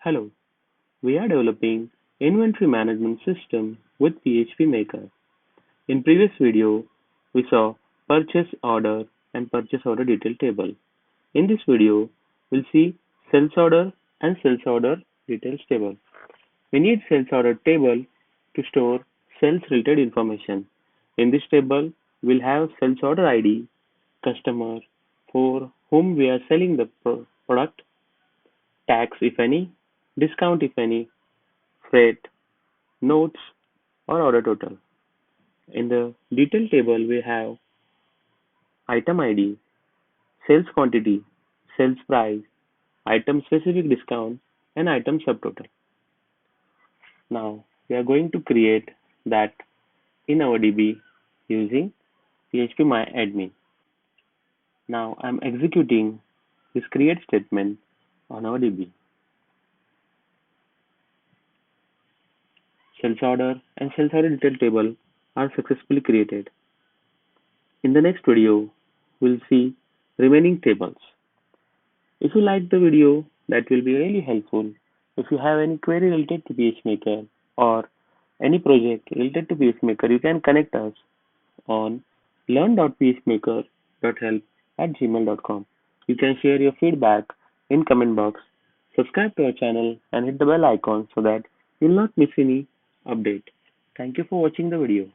Hello, we are developing inventory management system with PHPMaker. In previous video, we saw purchase order and purchase order detail table. In this video, we'll see sales order and sales order details table. We need sales order table to store sales related information. In this table, we'll have sales order ID, customer for whom we are selling the product, tax if any, discount if any, freight, notes, or order total. In the detail table, we have item ID, sales quantity, sales price, item specific discount, and item subtotal. Now, we are going to create that in our DB using PHPMyAdmin. Now, I'm executing this create statement on our DB. Sales order and sales order detail table are successfully created. In the next video, we'll see remaining tables. If you like the video, that will be really helpful. If you have any query related to PHPMaker or any project related to PHPMaker, you can connect us on learn.phpmaker.help@gmail.com. You can share your feedback in comment box, subscribe to our channel and hit the bell icon so that you'll not miss any update. Thank you for watching the video.